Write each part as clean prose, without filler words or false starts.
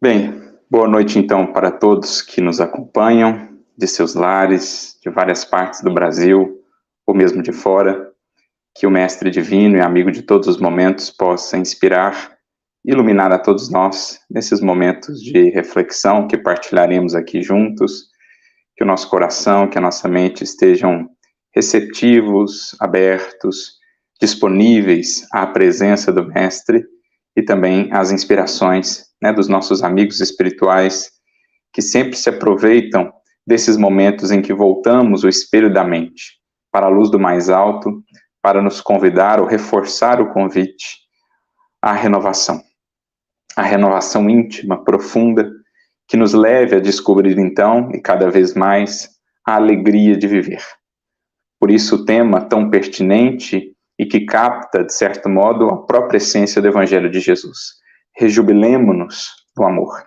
Bem, boa noite então para todos que nos acompanham, de seus lares, de várias partes do Brasil, ou mesmo de fora. Que o Mestre Divino e amigo de todos os momentos possa inspirar, iluminar a todos nós nesses momentos de reflexão que partilharemos aqui juntos. Que o nosso coração, que a nossa mente estejam receptivos, abertos, disponíveis à presença do Mestre e também às inspirações, dos nossos amigos espirituais, que sempre se aproveitam desses momentos em que voltamos o espelho da mente para a luz do mais alto, para nos convidar ou reforçar o convite à renovação. A renovação íntima, profunda, que nos leve a descobrir então, e cada vez mais, a alegria de viver. Por isso o tema tão pertinente e que capta, de certo modo, a própria essência do Evangelho de Jesus. Rejubilemo-nos no amor.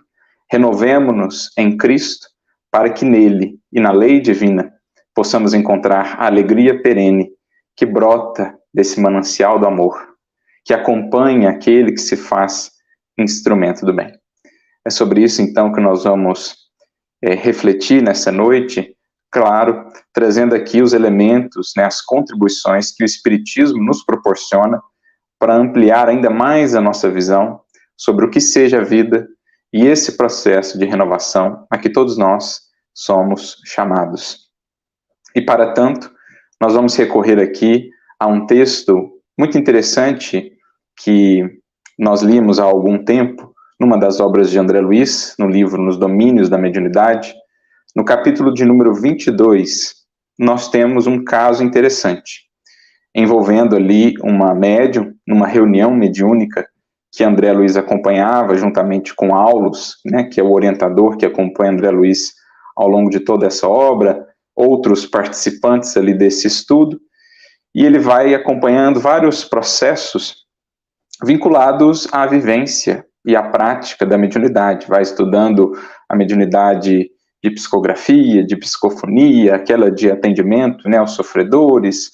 Renovemo-nos em Cristo para que nele e na lei divina possamos encontrar a alegria perene que brota desse manancial do amor, que acompanha aquele que se faz instrumento do bem. É sobre isso, então, que nós vamos refletir nessa noite, claro, trazendo aqui os elementos, as contribuições que o Espiritismo nos proporciona para ampliar ainda mais a nossa visão sobre o que seja a vida e esse processo de renovação a que todos nós somos chamados. E, para tanto, nós vamos recorrer aqui a um texto muito interessante que nós lemos há algum tempo, numa das obras de André Luiz, no livro Nos Domínios da Mediunidade. No capítulo de número 22, nós temos um caso interessante, envolvendo ali uma médium, numa reunião mediúnica, que André Luiz acompanhava juntamente com Aulus, que é o orientador que acompanha André Luiz ao longo de toda essa obra, outros participantes ali desse estudo, e ele vai acompanhando vários processos vinculados à vivência e à prática da mediunidade, vai estudando a mediunidade de psicografia, de psicofonia, aquela de atendimento, aos sofredores,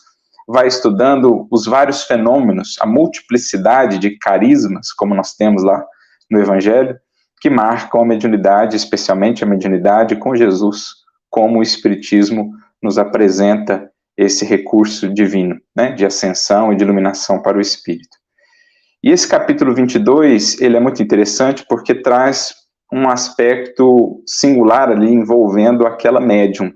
vai estudando os vários fenômenos, a multiplicidade de carismas, como nós temos lá no Evangelho, que marcam a mediunidade, especialmente a mediunidade com Jesus, como o Espiritismo nos apresenta esse recurso divino, de ascensão e de iluminação para o Espírito. E esse capítulo 22, ele é muito interessante porque traz um aspecto singular ali envolvendo aquela médium.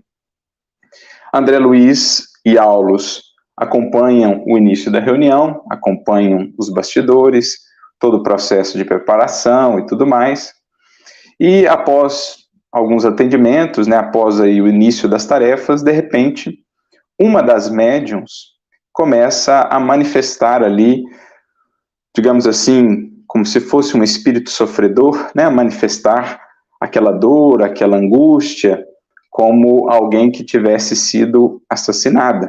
André Luiz e Aulus acompanham o início da reunião, acompanham os bastidores, todo o processo de preparação e tudo mais. E após alguns atendimentos, após aí o início das tarefas, de repente, uma das médiums começa a manifestar ali, digamos assim, como se fosse um espírito sofredor, a manifestar aquela dor, aquela angústia, como alguém que tivesse sido assassinada.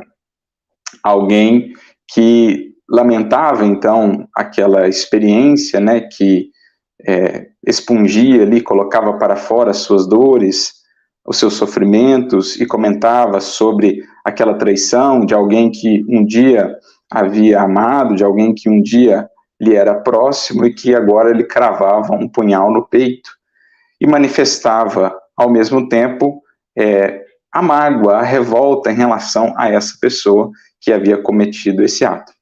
Alguém que lamentava, então, aquela experiência, que expungia ali, colocava para fora as suas dores, os seus sofrimentos, e comentava sobre aquela traição de alguém que um dia havia amado, de alguém que um dia lhe era próximo e que agora lhe cravava um punhal no peito, e manifestava, ao mesmo tempo, a mágoa, a revolta em relação a essa pessoa que havia cometido esse ato.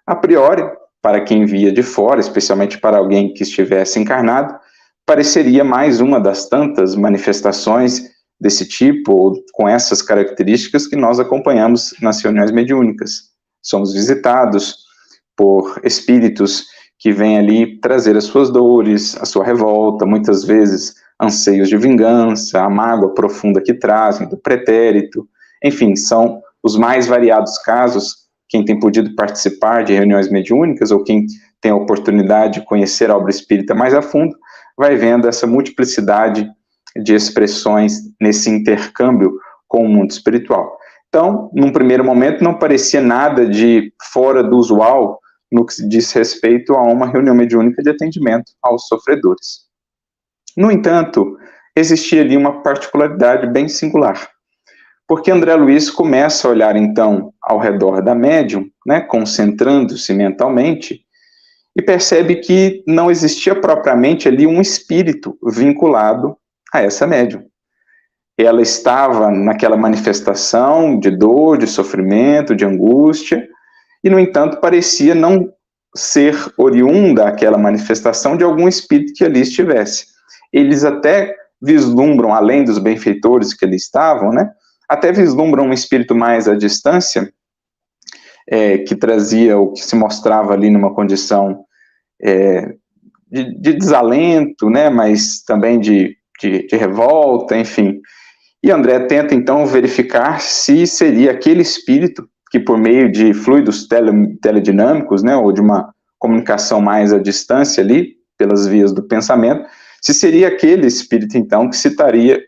A priori, para quem via de fora, especialmente para alguém que estivesse encarnado, pareceria mais uma das tantas manifestações desse tipo, ou com essas características que nós acompanhamos nas reuniões mediúnicas. Somos visitados por espíritos que vêm ali trazer as suas dores, a sua revolta, muitas vezes anseios de vingança, a mágoa profunda que trazem, do pretérito, enfim, são os mais variados casos. Quem tem podido participar de reuniões mediúnicas, ou quem tem a oportunidade de conhecer a obra espírita mais a fundo, vai vendo essa multiplicidade de expressões nesse intercâmbio com o mundo espiritual. Então, num primeiro momento, não parecia nada de fora do usual no que diz respeito a uma reunião mediúnica de atendimento aos sofredores. No entanto, existia ali uma particularidade bem singular, porque André Luiz começa a olhar, então, ao redor da médium, concentrando-se mentalmente, e percebe que não existia propriamente ali um espírito vinculado a essa médium. Ela estava naquela manifestação de dor, de sofrimento, de angústia, e, no entanto, parecia não ser oriunda aquela manifestação de algum espírito que ali estivesse. Eles até vislumbram, além dos benfeitores que ali estavam, né, até vislumbram um espírito mais à distância, que trazia o que se mostrava ali numa condição de desalento, né, mas também de revolta, enfim. E André tenta, então, verificar se seria aquele espírito que, por meio de fluidos teledinâmicos, né, ou de uma comunicação mais à distância ali, pelas vias do pensamento, se seria aquele espírito, então, que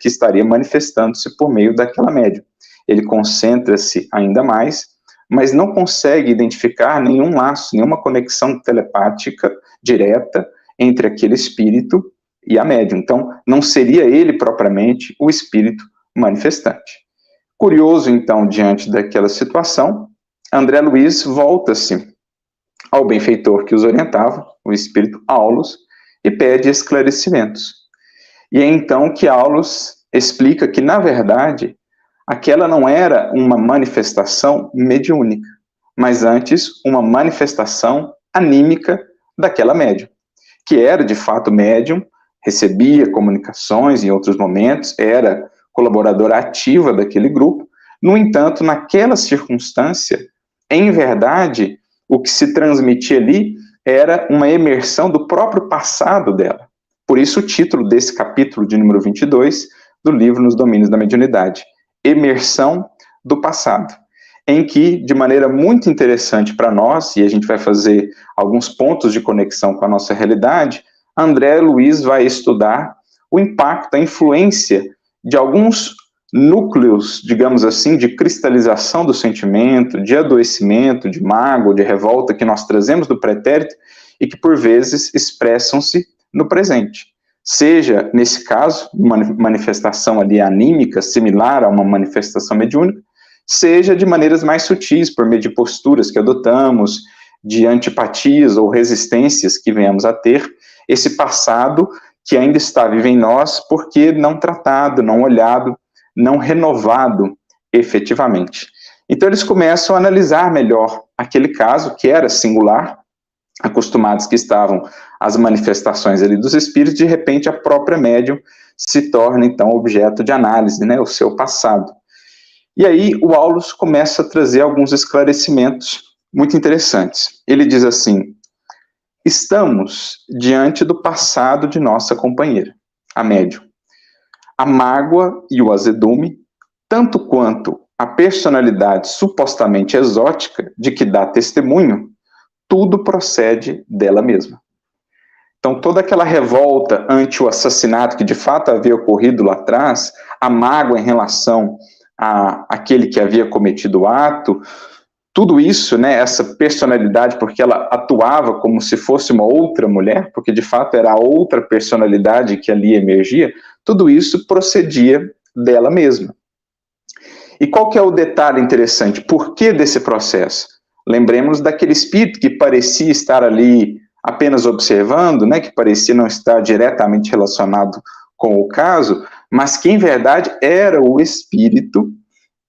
estaria manifestando-se por meio daquela médium. Ele concentra-se ainda mais, mas não consegue identificar nenhum laço, nenhuma conexão telepática direta entre aquele espírito e a médium. Então, não seria ele propriamente o espírito manifestante. Curioso, então, diante daquela situação, André Luiz volta-se ao benfeitor que os orientava, o espírito Aulus, e pede esclarecimentos. E é então que Aulus explica que, na verdade, aquela não era uma manifestação mediúnica, mas antes uma manifestação anímica daquela médium, que era de fato médium, recebia comunicações em outros momentos, era colaboradora ativa daquele grupo. No entanto, naquela circunstância, em verdade, o que se transmitia ali era uma imersão do próprio passado dela. Por isso o título desse capítulo de número 22 do livro Nos Domínios da Mediunidade, Imersão do Passado, em que, de maneira muito interessante para nós, e a gente vai fazer alguns pontos de conexão com a nossa realidade, André Luiz vai estudar o impacto, a influência de alguns núcleos, digamos assim, de cristalização do sentimento, de adoecimento, de mágoa, de revolta que nós trazemos do pretérito e que, por vezes, expressam-se no presente. Seja, nesse caso, uma manifestação ali anímica, similar a uma manifestação mediúnica, seja de maneiras mais sutis, por meio de posturas que adotamos, de antipatias ou resistências que venhamos a ter, esse passado que ainda está vivo em nós, porque não tratado, não olhado, não renovado efetivamente. Então eles começam a analisar melhor aquele caso que era singular, acostumados que estavam às manifestações ali dos espíritos, de repente a própria médium se torna então objeto de análise, né, o seu passado. E aí o Aulus começa a trazer alguns esclarecimentos muito interessantes. Ele diz assim: estamos diante do passado de nossa companheira, a médium. A mágoa e o azedume, tanto quanto a personalidade supostamente exótica de que dá testemunho, tudo procede dela mesma. Então, toda aquela revolta ante o assassinato que de fato havia ocorrido lá atrás, a mágoa em relação àquele que havia cometido o ato, tudo isso, né, essa personalidade, porque ela atuava como se fosse uma outra mulher, porque de fato era a outra personalidade que ali emergia, tudo isso procedia dela mesma. E qual que é o detalhe interessante? Por que desse processo? Lembremos daquele espírito que parecia estar ali apenas observando, né, que parecia não estar diretamente relacionado com o caso, mas que em verdade era o espírito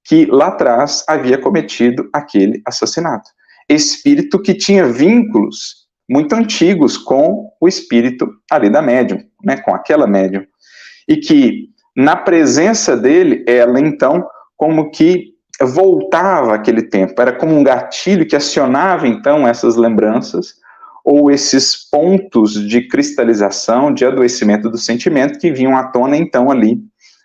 que lá atrás havia cometido aquele assassinato. Espírito que tinha vínculos muito antigos com o espírito ali da médium, né, com aquela médium. E que, na presença dele, ela então como que voltava aquele tempo, era como um gatilho que acionava então essas lembranças, ou esses pontos de cristalização, de adoecimento do sentimento que vinham à tona então ali,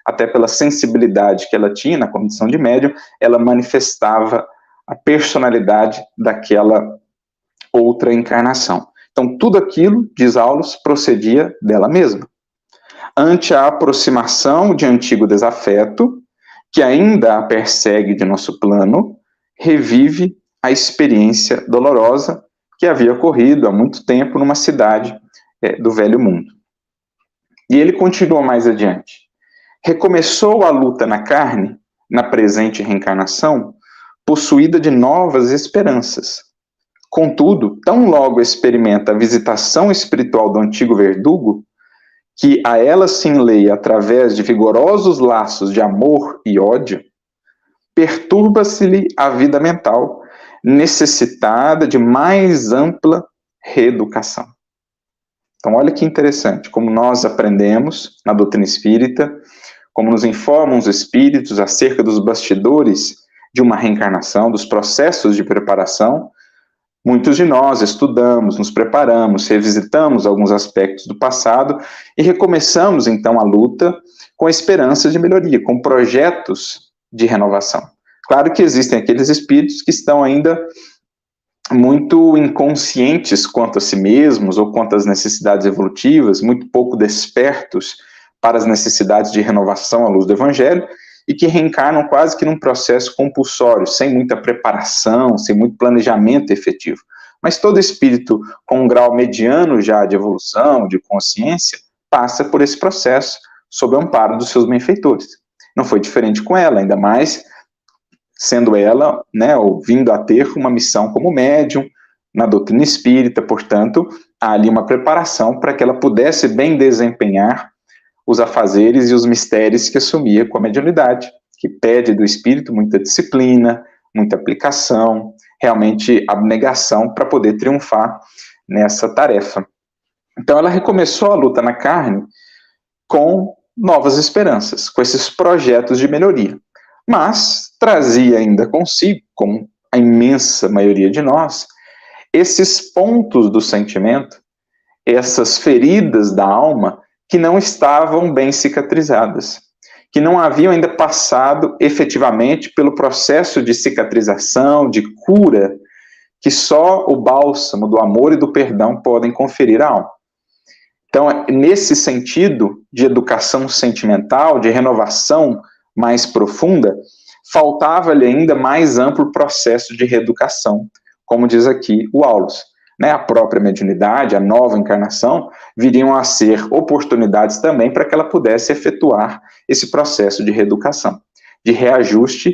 até pela sensibilidade que ela tinha na condição de médium, ela manifestava a personalidade daquela outra encarnação. Então, tudo aquilo, diz Aulus, procedia dela mesma. Ante a aproximação de antigo desafeto, que ainda a persegue de nosso plano, revive a experiência dolorosa que havia ocorrido há muito tempo numa cidade do velho mundo. E ele continua mais adiante. Recomeçou a luta na carne, na presente reencarnação, possuída de novas esperanças. Contudo, tão logo experimenta a visitação espiritual do antigo verdugo, que a ela se enleia através de vigorosos laços de amor e ódio, perturba-se-lhe a vida mental, necessitada de mais ampla reeducação. Então, olha que interessante, como nós aprendemos na doutrina espírita, como nos informam os espíritos acerca dos bastidores de uma reencarnação, dos processos de preparação. Muitos de nós estudamos, nos preparamos, revisitamos alguns aspectos do passado e recomeçamos, então, a luta com esperanças de melhoria, com projetos de renovação. Claro que existem aqueles espíritos que estão ainda muito inconscientes quanto a si mesmos ou quanto às necessidades evolutivas, muito pouco despertos para as necessidades de renovação à luz do Evangelho, e que reencarnam quase que num processo compulsório, sem muita preparação, sem muito planejamento efetivo. Mas todo espírito com um grau mediano já de evolução, de consciência, passa por esse processo sob o amparo dos seus benfeitores. Não foi diferente com ela, ainda mais sendo ela, né, ou vindo a ter uma missão como médium na doutrina espírita, portanto, há ali uma preparação para que ela pudesse bem desempenhar os afazeres e os mistérios que assumia com a mediunidade, que pede do espírito muita disciplina, muita aplicação, realmente abnegação para poder triunfar nessa tarefa. Então ela recomeçou a luta na carne com novas esperanças, com esses projetos de melhoria, mas trazia ainda consigo, como a imensa maioria de nós, esses pontos do sentimento, essas feridas da alma que não estavam bem cicatrizadas, que não haviam ainda passado efetivamente pelo processo de cicatrização, de cura, que só o bálsamo do amor e do perdão podem conferir à alma. Então, nesse sentido de educação sentimental, de renovação mais profunda, faltava-lhe ainda mais amplo processo de reeducação, como diz aqui o Aulus. A própria mediunidade, a nova encarnação, viriam a ser oportunidades também para que ela pudesse efetuar esse processo de reeducação, de reajuste,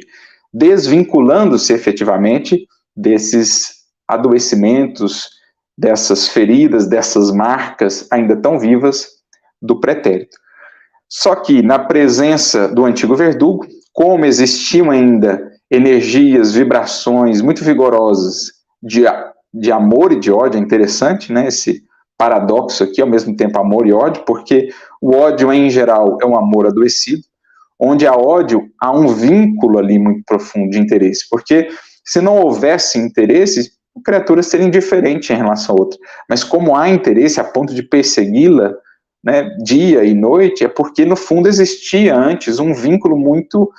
desvinculando-se efetivamente desses adoecimentos, dessas feridas, dessas marcas ainda tão vivas do pretérito. Só que na presença do antigo verdugo, como existiam ainda energias, vibrações muito vigorosas de amor e de ódio, é interessante, né, esse paradoxo aqui, ao mesmo tempo amor e ódio, porque o ódio em geral é um amor adoecido, onde há ódio, há um vínculo ali muito profundo de interesse, porque se não houvesse interesse, a criatura seria indiferente em relação a outra, mas como há interesse a ponto de persegui-la, né, dia e noite, é porque no fundo existia antes um vínculo muito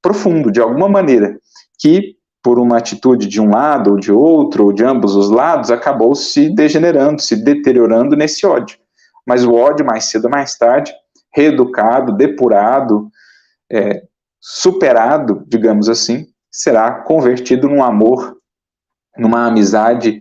profundo, de alguma maneira, que por uma atitude de um lado ou de outro, ou de ambos os lados, acabou se degenerando, se deteriorando nesse ódio. Mas o ódio, mais cedo ou mais tarde, reeducado, depurado, superado, digamos assim, será convertido num amor, numa amizade,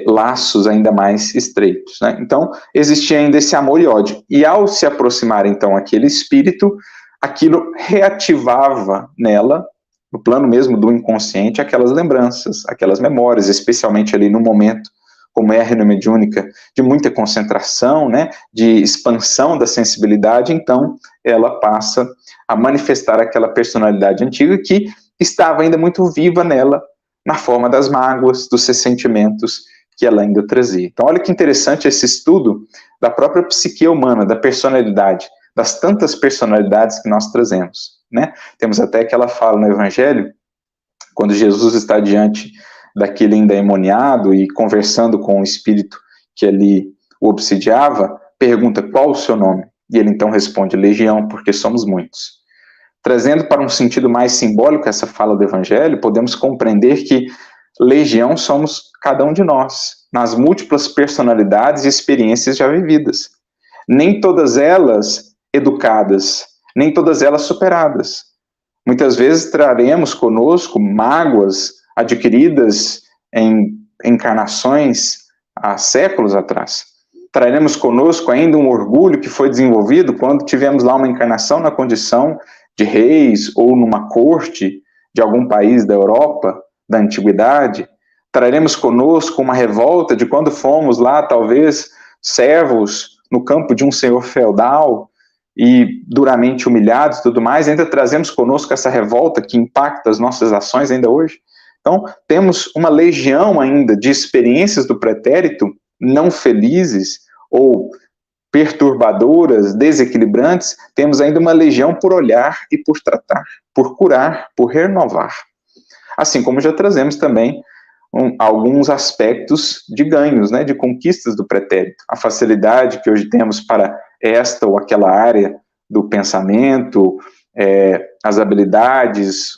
laços ainda mais estreitos, né? Então, existia ainda esse amor e ódio. E ao se aproximar, então, aquele espírito, aquilo reativava nela, no plano mesmo do inconsciente, aquelas lembranças, aquelas memórias, especialmente ali no momento, como é a reunião mediúnica, de muita concentração, né, de expansão da sensibilidade, então ela passa a manifestar aquela personalidade antiga que estava ainda muito viva nela, na forma das mágoas, dos ressentimentos que ela ainda trazia. Então olha que interessante esse estudo da própria psique humana, da personalidade, das tantas personalidades que nós trazemos, né? Temos até aquela fala no Evangelho, quando Jesus está diante daquele endemoniado e conversando com o espírito que ali o obsidiava, pergunta qual o seu nome? E ele então responde, Legião, porque somos muitos. Trazendo para um sentido mais simbólico essa fala do Evangelho, podemos compreender que Legião somos cada um de nós, nas múltiplas personalidades e experiências já vividas. Nem todas elas educadas, nem todas elas superadas. Muitas vezes traremos conosco mágoas adquiridas em encarnações há séculos atrás. Traremos conosco ainda um orgulho que foi desenvolvido quando tivemos lá uma encarnação na condição de reis ou numa corte de algum país da Europa, da antiguidade, Traremos conosco uma revolta de quando fomos lá, talvez, servos no campo de um senhor feudal e duramente humilhados e tudo mais, ainda trazemos conosco essa revolta que impacta as nossas ações ainda hoje. Então, temos uma legião ainda de experiências do pretérito não felizes ou perturbadoras, desequilibrantes, temos ainda uma legião por olhar e por tratar, por curar, por renovar. Assim como já trazemos também alguns aspectos de ganhos, né, de conquistas do pretérito. A facilidade que hoje temos para esta ou aquela área do pensamento, as habilidades,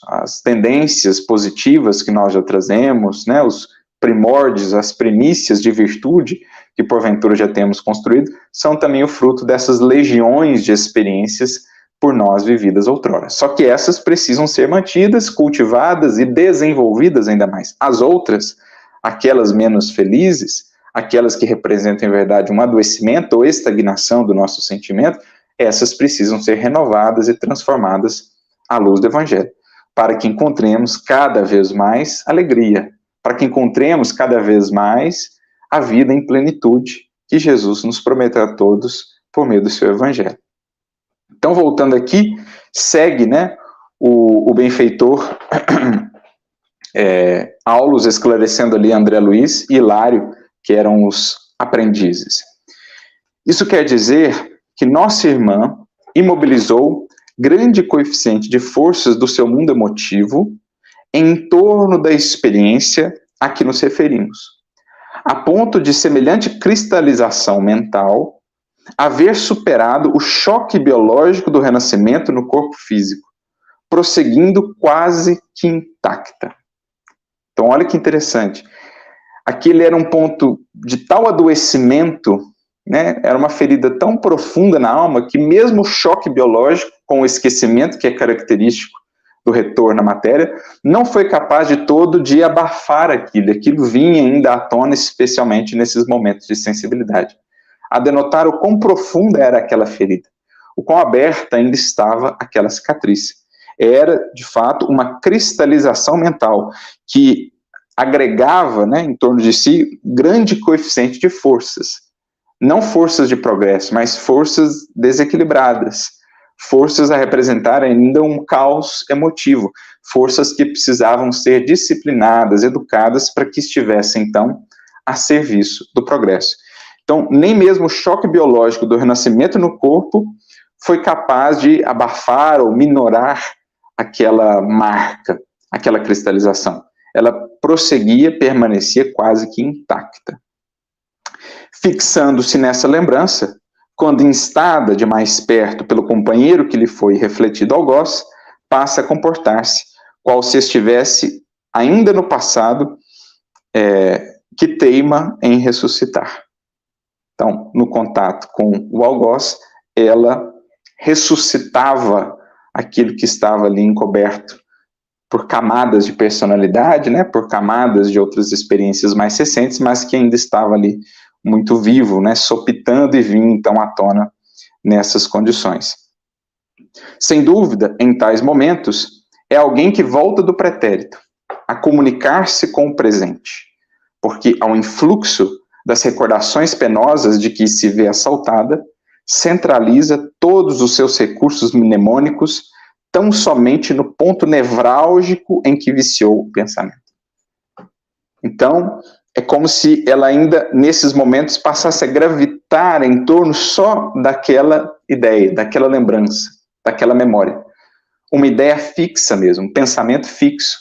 as tendências positivas que nós já trazemos, né, os primórdios, as primícias de virtude que porventura já temos construído, são também o fruto dessas legiões de experiências por nós vividas outrora. Só que essas precisam ser mantidas, cultivadas e desenvolvidas ainda mais. As outras, aquelas menos felizes, aquelas que representam em verdade um adoecimento ou estagnação do nosso sentimento, essas precisam ser renovadas e transformadas à luz do Evangelho, para que encontremos cada vez mais alegria, para que encontremos cada vez mais a vida em plenitude que Jesus nos prometeu a todos por meio do seu Evangelho. Então, voltando aqui, segue, né, o benfeitor Aulus esclarecendo ali André Luiz e Hilário, que eram os aprendizes. Isso quer dizer que nossa irmã imobilizou grande coeficiente de forças do seu mundo emotivo em torno da experiência a que nos referimos, a ponto de semelhante cristalização mental haver superado o choque biológico do renascimento no corpo físico, prosseguindo quase que intacta. Então, olha que interessante. Aquele era um ponto de tal adoecimento, né, era uma ferida tão profunda na alma, que mesmo o choque biológico, com o esquecimento que é característico do retorno à matéria, não foi capaz de todo de abafar aquilo. Aquilo vinha ainda à tona, especialmente nesses momentos de sensibilidade, a denotar o quão profunda era aquela ferida, o quão aberta ainda estava aquela cicatriz. Era, de fato, uma cristalização mental que agregava, né, em torno de si grande coeficiente de forças. Não forças de progresso, mas forças desequilibradas. Forças a representar ainda um caos emotivo. Forças que precisavam ser disciplinadas, educadas, para que estivessem, então, a serviço do progresso. Então, nem mesmo o choque biológico do renascimento no corpo foi capaz de abafar ou minorar aquela marca, aquela cristalização. Ela prosseguia, permanecia quase que intacta. Fixando-se nessa lembrança, quando instada de mais perto pelo companheiro que lhe foi refletido algoz, passa a comportar-se, qual se estivesse ainda no passado, que teima em ressuscitar. Então, no contato com o algoz, ela ressuscitava aquilo que estava ali encoberto por camadas de personalidade, né, por camadas de outras experiências mais recentes, mas que ainda estava ali muito vivo, né, sopitando e vinha então à tona nessas condições. Sem dúvida, em tais momentos, é alguém que volta do pretérito a comunicar-se com o presente, porque ao influxo das recordações penosas de que se vê assaltada, centraliza todos os seus recursos mnemônicos tão somente no ponto nevrálgico em que viciou o pensamento. Então, é como se ela ainda, nesses momentos, passasse a gravitar em torno só daquela ideia, daquela lembrança, daquela memória. Uma ideia fixa mesmo, um pensamento fixo.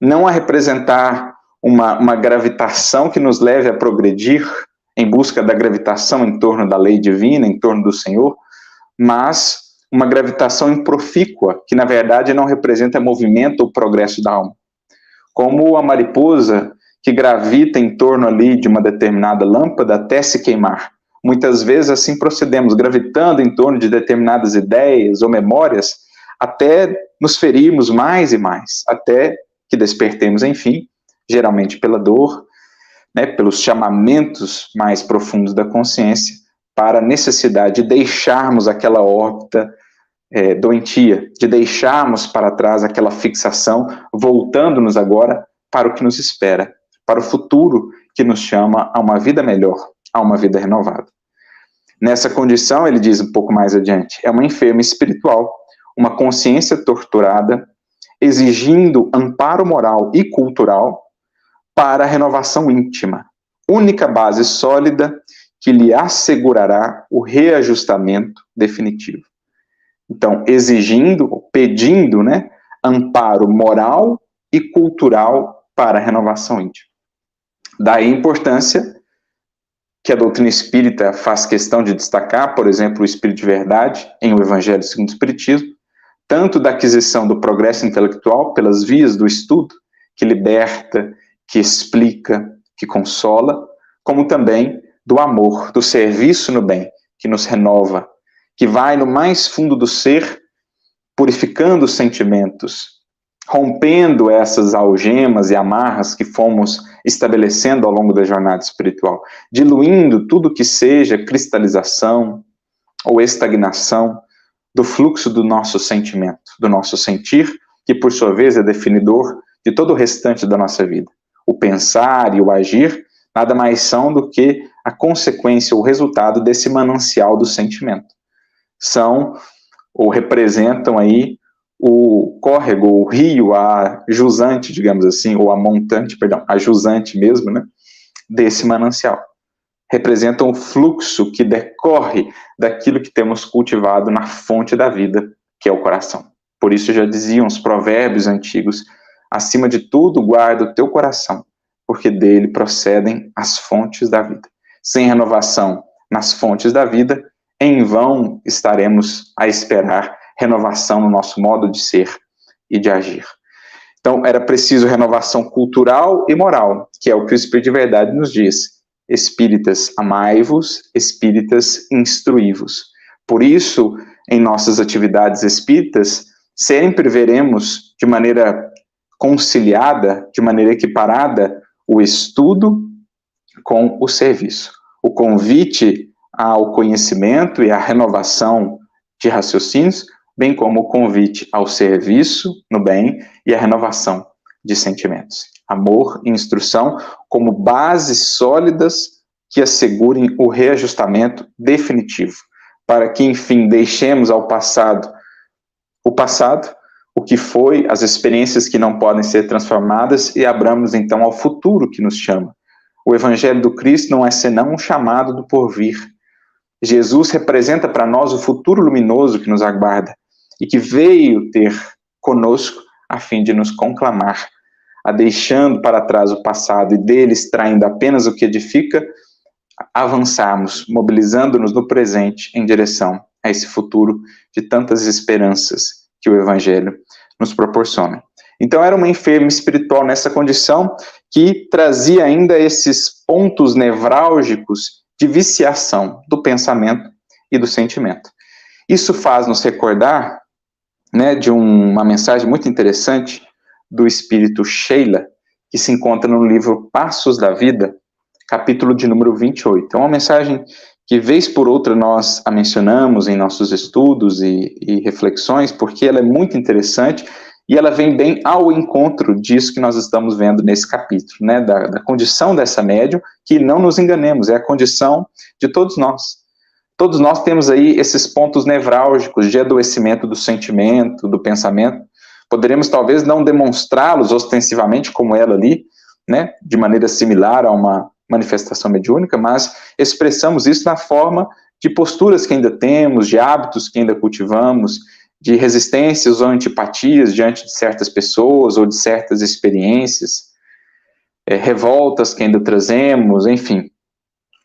Não a representar uma gravitação que nos leve a progredir em busca da gravitação em torno da lei divina, em torno do Senhor, mas uma gravitação improfícua, que na verdade não representa movimento ou progresso da alma. Como a mariposa que gravita em torno ali de uma determinada lâmpada até se queimar. Muitas vezes assim procedemos, gravitando em torno de determinadas ideias ou memórias, até nos ferirmos mais e mais, até que despertemos, enfim, geralmente pela dor, né, pelos chamamentos mais profundos da consciência, para a necessidade de deixarmos aquela órbita doentia, de deixarmos para trás aquela fixação, voltando-nos agora para o que nos espera, para o futuro que nos chama a uma vida melhor, a uma vida renovada. Nessa condição, ele diz um pouco mais adiante, é uma enferma espiritual, uma consciência torturada, exigindo amparo moral e cultural para a renovação íntima, única base sólida que lhe assegurará o reajustamento definitivo. Então, exigindo, pedindo, amparo moral e cultural para a renovação íntima. Daí a importância que a doutrina espírita faz questão de destacar, por exemplo, o Espírito de Verdade, em O Evangelho segundo o Espiritismo, tanto da aquisição do progresso intelectual pelas vias do estudo, que liberta, que explica, que consola, como também do amor, do serviço no bem, que nos renova, que vai no mais fundo do ser, purificando os sentimentos, rompendo essas algemas e amarras que fomos estabelecendo ao longo da jornada espiritual, diluindo tudo que seja cristalização ou estagnação do fluxo do nosso sentimento, do nosso sentir, que por sua vez é definidor de todo o restante da nossa vida. O pensar e o agir nada mais são do que a consequência, o resultado desse manancial do sentimento. São ou representam aí o córrego, o rio, a jusante, digamos assim, ou a montante, perdão, a jusante mesmo, desse manancial. Representam o fluxo que decorre daquilo que temos cultivado na fonte da vida, que é o coração. Por isso já diziam os provérbios antigos, acima de tudo guarda o teu coração, porque dele procedem as fontes da vida. Sem renovação nas fontes da vida, em vão estaremos a esperar renovação no nosso modo de ser e de agir. Então, era preciso renovação cultural e moral, que é o que o Espírito de Verdade nos diz. Espíritas, amai-vos, espíritas, instruí-vos. Por isso, em nossas atividades espíritas, sempre veremos de maneira conciliada, de maneira equiparada, o estudo com o serviço. O convite ao conhecimento e à renovação de raciocínios, bem como o convite ao serviço no bem e à renovação de sentimentos. Amor e instrução como bases sólidas que assegurem o reajustamento definitivo, para que, enfim, deixemos ao passado o que foi, as experiências que não podem ser transformadas e abramos, então, ao futuro que nos chama. O Evangelho do Cristo não é senão um chamado do porvir. Jesus representa para nós o futuro luminoso que nos aguarda e que veio ter conosco a fim de nos conclamar, a deixando para trás o passado e dele extraindo apenas o que edifica, avançarmos, mobilizando-nos no presente em direção a esse futuro de tantas esperanças que o Evangelho nos proporciona. Então era uma enferma espiritual nessa condição que trazia ainda esses pontos nevrálgicos de viciação do pensamento e do sentimento. Isso faz nos recordar, de uma mensagem muito interessante do espírito Sheila, que se encontra no livro Passos da Vida, capítulo de número 28. É uma mensagem que, vez por outra, nós a mencionamos em nossos estudos e reflexões, porque ela é muito interessante e ela vem bem ao encontro disso que nós estamos vendo nesse capítulo, da condição dessa médium, que não nos enganemos, é a condição de todos nós. Todos nós temos aí esses pontos nevrálgicos de adoecimento do sentimento, do pensamento. Poderemos talvez não demonstrá-los ostensivamente como ela ali, de maneira similar a uma manifestação mediúnica, mas expressamos isso na forma de posturas que ainda temos, de hábitos que ainda cultivamos, de resistências ou antipatias diante de certas pessoas ou de certas experiências, revoltas que ainda trazemos, enfim.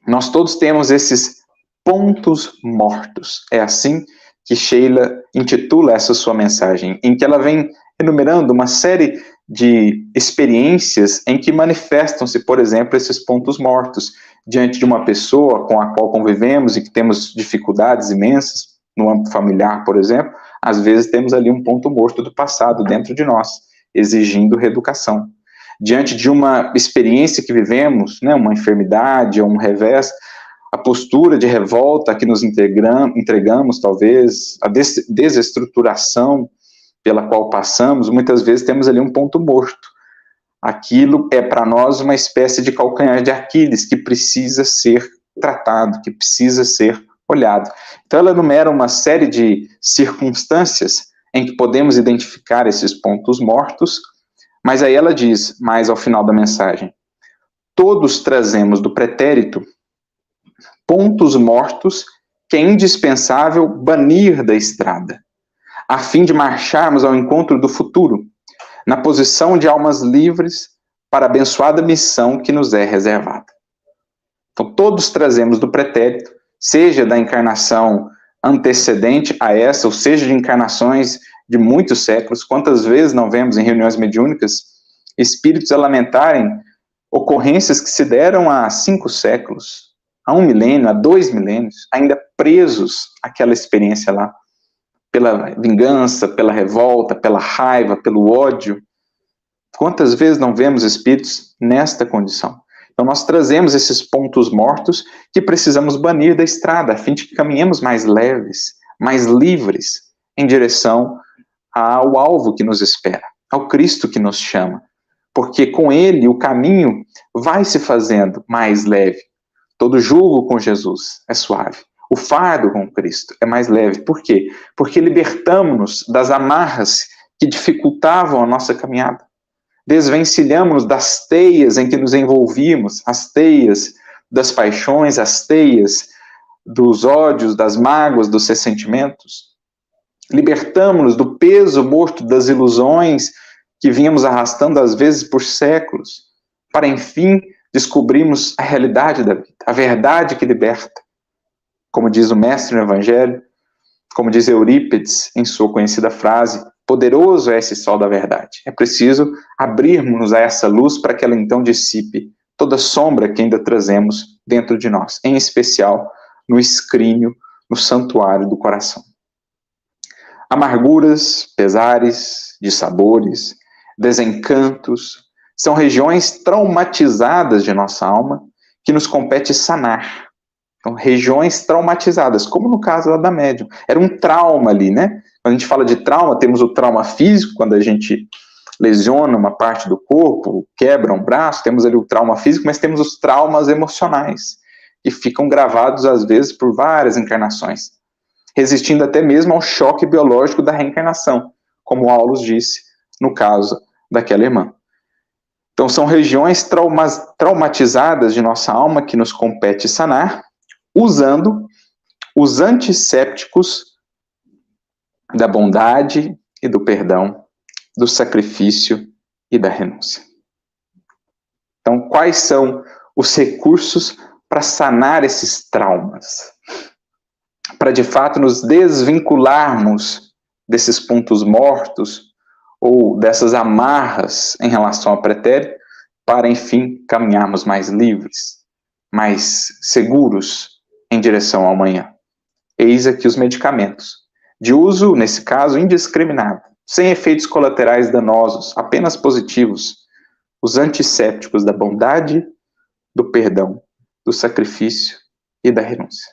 Nós todos temos esses pontos mortos. É assim que Sheila intitula essa sua mensagem, em que ela vem enumerando uma série de experiências em que manifestam-se, por exemplo, esses pontos mortos diante de uma pessoa com a qual convivemos e que temos dificuldades imensas, no âmbito familiar, por exemplo. Às vezes temos ali um ponto morto do passado dentro de nós, exigindo reeducação. Diante de uma experiência que vivemos, uma enfermidade ou um revés, a postura de revolta que nos entregamos, talvez, a desestruturação pela qual passamos, muitas vezes temos ali um ponto morto. Aquilo é para nós uma espécie de calcanhar de Aquiles que precisa ser tratado, que precisa ser olhado. Então ela enumera uma série de circunstâncias em que podemos identificar esses pontos mortos, mas aí ela diz, mais ao final da mensagem, todos trazemos do pretérito pontos mortos que é indispensável banir da estrada, a fim de marcharmos ao encontro do futuro, na posição de almas livres para a abençoada missão que nos é reservada. Então, todos trazemos do pretérito, seja da encarnação antecedente a essa, ou seja, de encarnações de muitos séculos. Quantas vezes não vemos em reuniões mediúnicas espíritos a lamentarem ocorrências que se deram há 5 séculos, há 1 milênio, há 2 milênios, ainda presos àquela experiência lá, pela vingança, pela revolta, pela raiva, pelo ódio. Quantas vezes não vemos espíritos nesta condição? Então nós trazemos esses pontos mortos que precisamos banir da estrada, a fim de que caminhemos mais leves, mais livres, em direção ao alvo que nos espera, ao Cristo que nos chama. Porque com ele o caminho vai se fazendo mais leve. Todo jugo com Jesus é suave. O fardo com Cristo é mais leve. Por quê? Porque libertamos-nos das amarras que dificultavam a nossa caminhada. Desvencilhamos das teias em que nos envolvíamos, as teias das paixões, as teias dos ódios, das mágoas, dos ressentimentos. Libertamos-nos do peso morto das ilusões que vínhamos arrastando às vezes por séculos, para enfim descobrirmos a realidade da vida, a verdade que liberta. Como diz o mestre no Evangelho, como diz Eurípides em sua conhecida frase, poderoso é esse sol da verdade. É preciso abrirmos a essa luz para que ela então dissipe toda sombra que ainda trazemos dentro de nós, em especial no escrínio, no santuário do coração. Amarguras, pesares, dissabores, desencantos, são regiões traumatizadas de nossa alma que nos compete sanar. Então, regiões traumatizadas, como no caso lá da médium. Era um trauma ali, né? Quando a gente fala de trauma, temos o trauma físico, quando a gente lesiona uma parte do corpo, quebra um braço, temos ali o trauma físico, mas temos os traumas emocionais, que ficam gravados, às vezes, por várias encarnações, resistindo até mesmo ao choque biológico da reencarnação, como Aulus disse no caso daquela irmã. Então, são regiões traumatizadas de nossa alma que nos compete sanar, usando os antissépticos da bondade e do perdão, do sacrifício e da renúncia. Então, quais são os recursos para sanar esses traumas? Para, de fato, nos desvincularmos desses pontos mortos ou dessas amarras em relação ao pretérito, para, enfim, caminharmos mais livres, mais seguros em direção ao amanhã. Eis aqui os medicamentos, de uso, nesse caso, indiscriminado, sem efeitos colaterais danosos, apenas positivos, os antissépticos da bondade, do perdão, do sacrifício e da renúncia.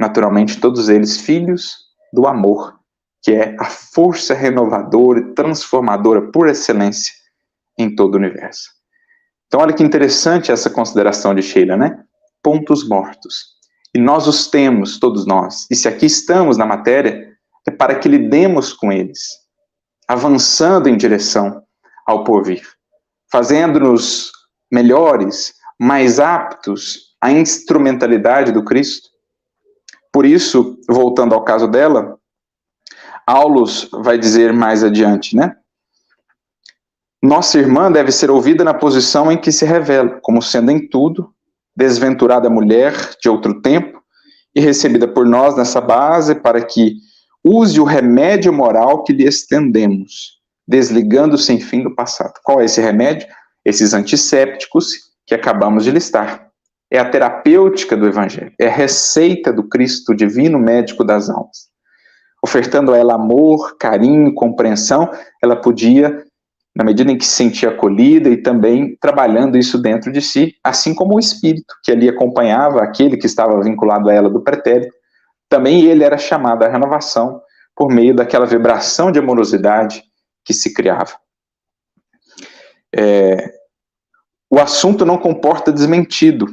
Naturalmente, todos eles filhos do amor, que é a força renovadora e transformadora por excelência em todo o universo. Então, olha que interessante essa consideração de Sheila, né? Pontos mortos. E nós os temos, todos nós. E se aqui estamos na matéria, é para que lidemos com eles, avançando em direção ao porvir, fazendo-nos melhores, mais aptos à instrumentalidade do Cristo. Por isso, voltando ao caso dela, Aulus vai dizer mais adiante, né? Nossa irmã deve ser ouvida na posição em que se revela, como sendo em tudo, desventurada mulher de outro tempo, e recebida por nós nessa base para que use o remédio moral que lhe estendemos, desligando-se enfim do passado. Qual é esse remédio? Esses antissépticos que acabamos de listar. É a terapêutica do Evangelho, é a receita do Cristo divino médico das almas. Ofertando a ela amor, carinho, compreensão, ela podia, na medida em que se sentia acolhida e também trabalhando isso dentro de si, assim como o Espírito, que ali acompanhava aquele que estava vinculado a ela do pretérito, também ele era chamado à renovação por meio daquela vibração de amorosidade que se criava. o assunto não comporta desmentido,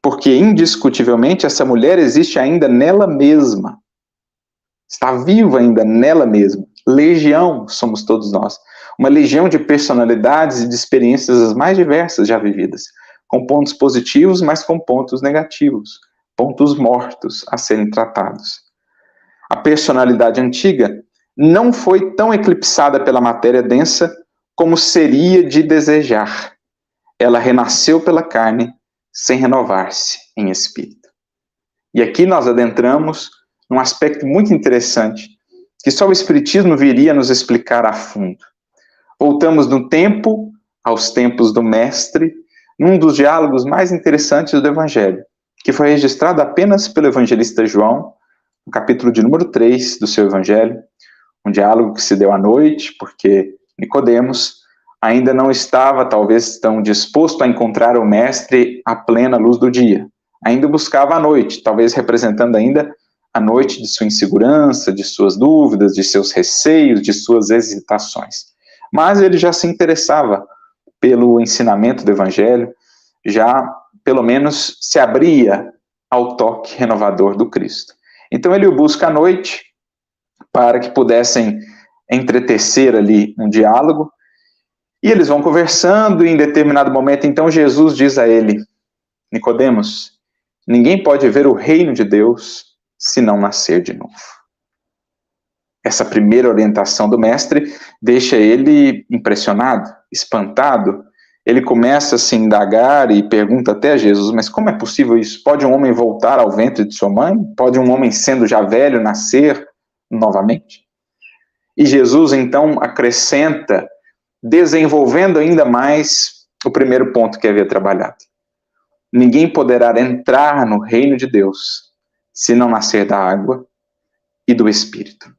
porque indiscutivelmente essa mulher existe ainda nela mesma. Está viva ainda nela mesma. Legião somos todos nós. Uma legião de personalidades e de experiências as mais diversas já vividas, com pontos positivos, mas com pontos negativos, pontos mortos a serem tratados. A personalidade antiga não foi tão eclipsada pela matéria densa como seria de desejar. Ela renasceu pela carne, sem renovar-se em espírito. E aqui nós adentramos num aspecto muito interessante, que só o Espiritismo viria nos explicar a fundo. Voltamos no tempo, aos tempos do Mestre, num dos diálogos mais interessantes do Evangelho, que foi registrado apenas pelo evangelista João, no capítulo de número 3 do seu Evangelho, um diálogo que se deu à noite, porque Nicodemos ainda não estava, talvez, tão disposto a encontrar o Mestre à plena luz do dia. Ainda buscava a noite, talvez representando ainda a noite de sua insegurança, de suas dúvidas, de seus receios, de suas hesitações. Mas ele já se interessava pelo ensinamento do Evangelho, já, pelo menos, se abria ao toque renovador do Cristo. Então ele o busca à noite, para que pudessem entretecer ali um diálogo, e eles vão conversando, e em determinado momento, então, Jesus diz a ele, Nicodemos, ninguém pode ver o reino de Deus se não nascer de novo. Essa primeira orientação do Mestre deixa ele impressionado, espantado. Ele começa a se indagar e pergunta até a Jesus, mas como é possível isso? Pode um homem voltar ao ventre de sua mãe? Pode um homem, sendo já velho, nascer novamente? E Jesus, então, acrescenta, desenvolvendo ainda mais o primeiro ponto que havia trabalhado. Ninguém poderá entrar no reino de Deus se não nascer da água e do Espírito.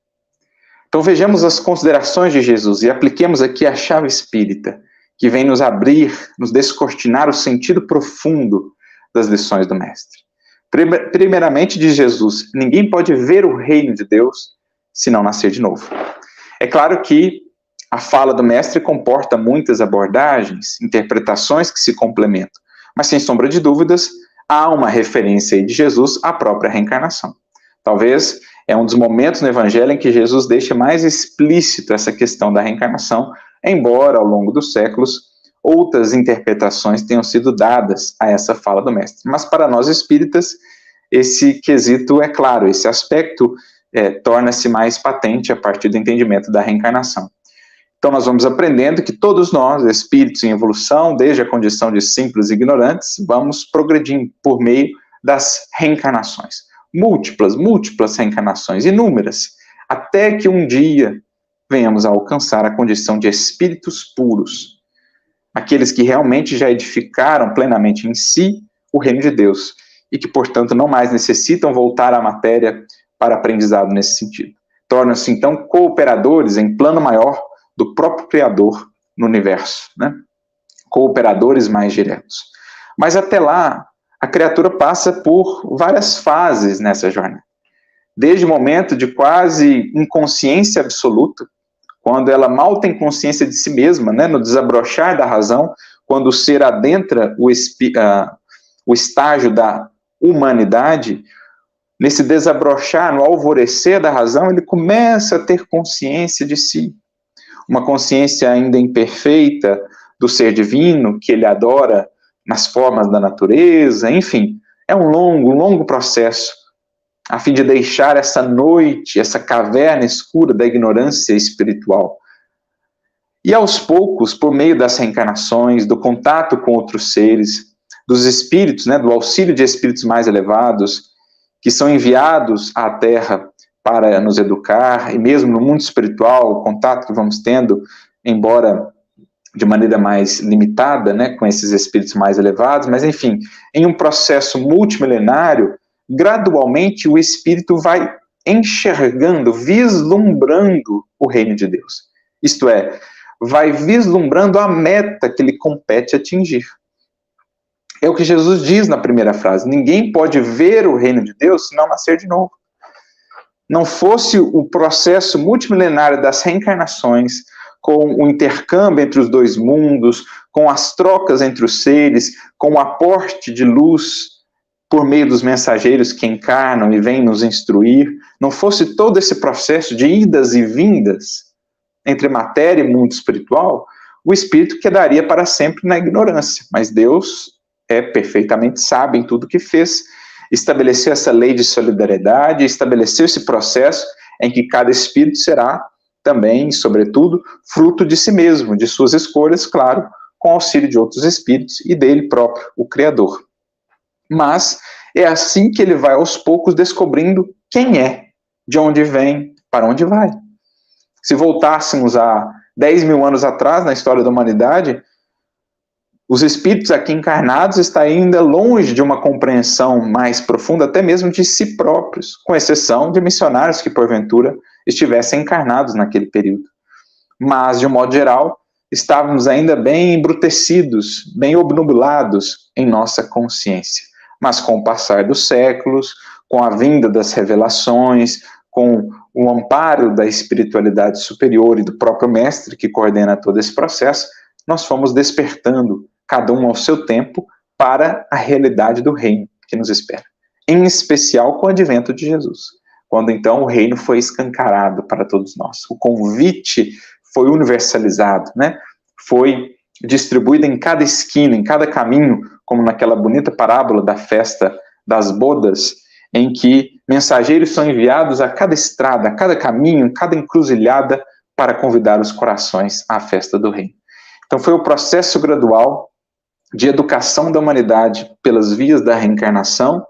Então vejamos as considerações de Jesus e apliquemos aqui a chave espírita, que vem nos abrir, nos descortinar o sentido profundo das lições do Mestre. Primeiramente, diz Jesus, ninguém pode ver o reino de Deus se não nascer de novo. É claro que a fala do Mestre comporta muitas abordagens, interpretações que se complementam, mas sem sombra de dúvidas, há uma referência aí de Jesus à própria reencarnação. Talvez é um dos momentos no Evangelho em que Jesus deixa mais explícito essa questão da reencarnação, embora ao longo dos séculos outras interpretações tenham sido dadas a essa fala do Mestre. Mas para nós espíritas, esse quesito é claro, esse aspecto torna-se mais patente a partir do entendimento da reencarnação. Então nós vamos aprendendo que todos nós, espíritos em evolução, desde a condição de simples ignorantes, vamos progredindo por meio das reencarnações. Múltiplas reencarnações, inúmeras, até que um dia venhamos a alcançar a condição de espíritos puros, aqueles que realmente já edificaram plenamente em si o reino de Deus, e que, portanto, não mais necessitam voltar à matéria para aprendizado nesse sentido. Tornam-se, então, cooperadores em plano maior do próprio Criador no universo, né? Cooperadores mais diretos. Mas até lá, a criatura passa por várias fases nessa jornada. Desde o momento de quase inconsciência absoluta, quando ela mal tem consciência de si mesma, né, no desabrochar da razão, quando o ser adentra o estágio da humanidade, nesse desabrochar, no alvorecer da razão, ele começa a ter consciência de si. Uma consciência ainda imperfeita do ser divino, que ele adora nas formas da natureza, enfim, é um longo processo, a fim de deixar essa noite, essa caverna escura da ignorância espiritual. E aos poucos, por meio das reencarnações, do contato com outros seres, dos espíritos, né, do auxílio de espíritos mais elevados, que são enviados à Terra para nos educar, e mesmo no mundo espiritual, o contato que vamos tendo, embora de maneira mais limitada, né, com esses espíritos mais elevados, mas enfim, em um processo multimilenário, gradualmente o espírito vai enxergando, vislumbrando o reino de Deus. Isto é, vai vislumbrando a meta que lhe compete atingir. É o que Jesus diz na primeira frase, ninguém pode ver o reino de Deus se não nascer de novo. Não fosse o processo multimilenário das reencarnações, com o intercâmbio entre os dois mundos, com as trocas entre os seres, com o aporte de luz por meio dos mensageiros que encarnam e vêm nos instruir, não fosse todo esse processo de idas e vindas entre matéria e mundo espiritual, o espírito quedaria para sempre na ignorância. Mas Deus é perfeitamente sábio em tudo que fez, estabeleceu essa lei de solidariedade, estabeleceu esse processo em que cada espírito será também, sobretudo, fruto de si mesmo, de suas escolhas, claro, com auxílio de outros espíritos e dele próprio, o Criador. Mas é assim que ele vai aos poucos descobrindo quem é, de onde vem, para onde vai. Se voltássemos a 10 mil anos atrás, na história da humanidade, os espíritos aqui encarnados estão ainda longe de uma compreensão mais profunda, até mesmo de si próprios, com exceção de missionários que, porventura, estivessem encarnados naquele período. Mas, de um modo geral, estávamos ainda bem embrutecidos, bem obnubilados em nossa consciência. Mas com o passar dos séculos, com a vinda das revelações, com o amparo da espiritualidade superior e do próprio mestre que coordena todo esse processo, nós fomos despertando, cada um ao seu tempo, para a realidade do reino que nos espera. Em especial com o advento de Jesus, quando então o reino foi escancarado para todos nós. O convite foi universalizado, né? Foi distribuído em cada esquina, em cada caminho, como naquela bonita parábola da festa das bodas, em que mensageiros são enviados a cada estrada, a cada caminho, a cada encruzilhada, para convidar os corações à festa do reino. Então foi o processo gradual de educação da humanidade pelas vias da reencarnação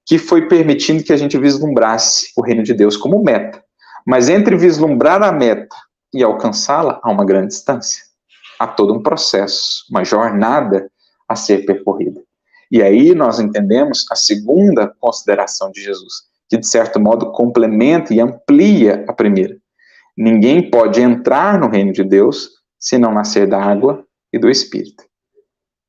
que foi permitindo que a gente vislumbrasse o reino de Deus como meta. Mas entre vislumbrar a meta e alcançá-la, há uma grande distância. Há todo um processo, uma jornada a ser percorrida. E aí nós entendemos a segunda consideração de Jesus, que de certo modo complementa e amplia a primeira. Ninguém pode entrar no reino de Deus se não nascer da água e do Espírito.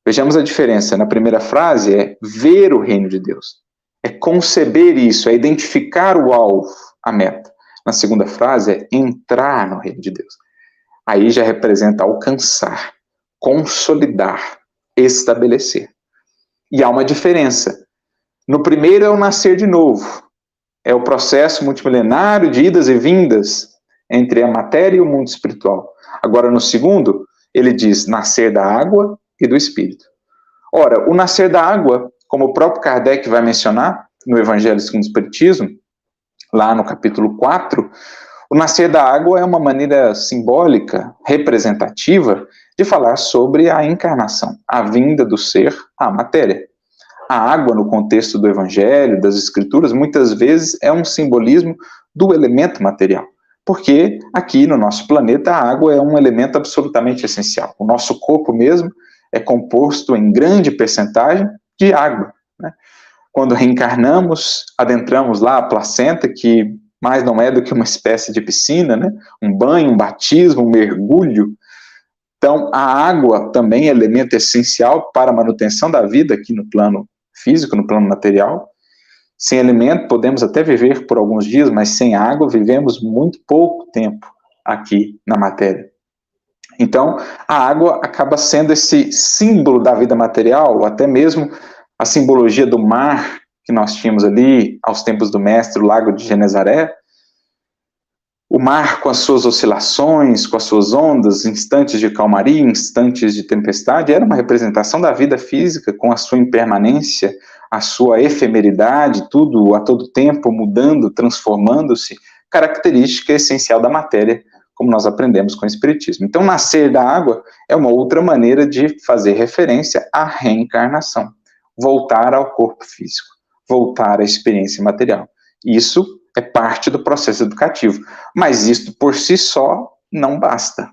Vejamos a diferença. Na primeira frase é ver o reino de Deus. É conceber isso, é identificar o alvo, a meta. Na segunda frase é entrar no reino de Deus. Aí já representa alcançar, consolidar, estabelecer. E há uma diferença. No primeiro é o nascer de novo. É o processo multimilenário de idas e vindas entre a matéria e o mundo espiritual. Agora, no segundo, ele diz nascer da água e do Espírito. Ora, o nascer da água, como o próprio Kardec vai mencionar no Evangelho segundo o Espiritismo, lá no capítulo 4, o nascer da água é uma maneira simbólica, representativa, de falar sobre a encarnação, a vinda do ser à matéria. A água, no contexto do Evangelho, das Escrituras, muitas vezes é um simbolismo do elemento material. Porque aqui no nosso planeta a água é um elemento absolutamente essencial. O nosso corpo mesmo é composto em grande percentagem de água, né? Quando reencarnamos, adentramos lá a placenta, que mais não é do que uma espécie de piscina, né? Um banho, um batismo, um mergulho. Então, a água também é elemento essencial para a manutenção da vida aqui no plano físico, no plano material. Sem alimento, podemos até viver por alguns dias, mas sem água, vivemos muito pouco tempo aqui na matéria. Então, a água acaba sendo esse símbolo da vida material, ou até mesmo a simbologia do mar que nós tínhamos ali, aos tempos do mestre, o lago de Genezaré. O mar com as suas oscilações, com as suas ondas, instantes de calmaria, instantes de tempestade, era uma representação da vida física com a sua impermanência, a sua efemeridade, tudo a todo tempo mudando, transformando-se, característica essencial da matéria, como nós aprendemos com o Espiritismo. Então, nascer da água é uma outra maneira de fazer referência à reencarnação, voltar ao corpo físico, voltar à experiência material. Isso é parte do processo educativo, mas isto por si só não basta.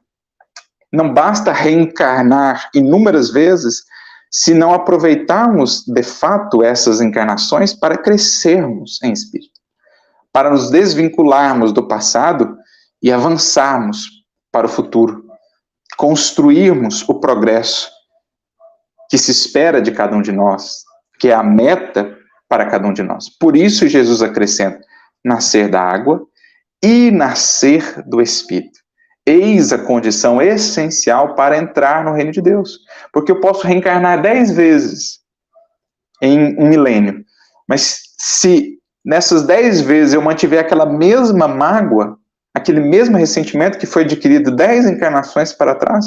Não basta reencarnar inúmeras vezes se não aproveitarmos de fato essas encarnações para crescermos em espírito, para nos desvincularmos do passado e avançarmos para o futuro, construirmos o progresso que se espera de cada um de nós, que é a meta para cada um de nós. Por isso Jesus acrescenta: nascer da água e nascer do Espírito. Eis a condição essencial para entrar no reino de Deus. Porque eu posso reencarnar 10 vezes em um milênio. Mas se nessas 10 vezes eu mantiver aquela mesma mágoa, aquele mesmo ressentimento que foi adquirido 10 encarnações para trás,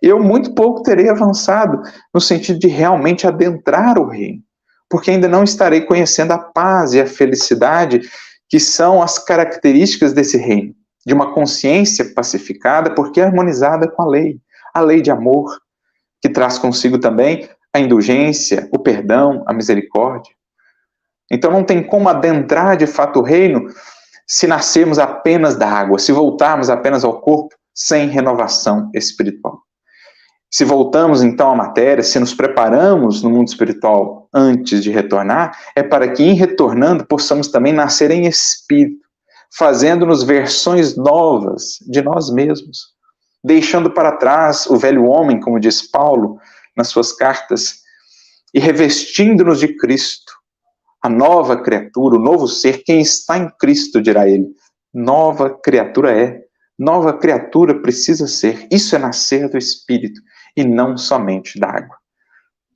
eu muito pouco terei avançado no sentido de realmente adentrar o reino. Porque ainda não estarei conhecendo a paz e a felicidade que são as características desse reino. De uma consciência pacificada, porque harmonizada com a lei de amor, que traz consigo também a indulgência, o perdão, a misericórdia. Então não tem como adentrar de fato o reino se nascermos apenas da água, se voltarmos apenas ao corpo sem renovação espiritual. Se voltamos então à matéria, se nos preparamos no mundo espiritual antes de retornar, é para que em retornando possamos também nascer em espírito, fazendo-nos versões novas de nós mesmos, deixando para trás o velho homem, como diz Paulo nas suas cartas, e revestindo-nos de Cristo, a nova criatura, o novo ser, quem está em Cristo, dirá ele, nova criatura é, nova criatura precisa ser, isso é nascer do Espírito, e não somente da água.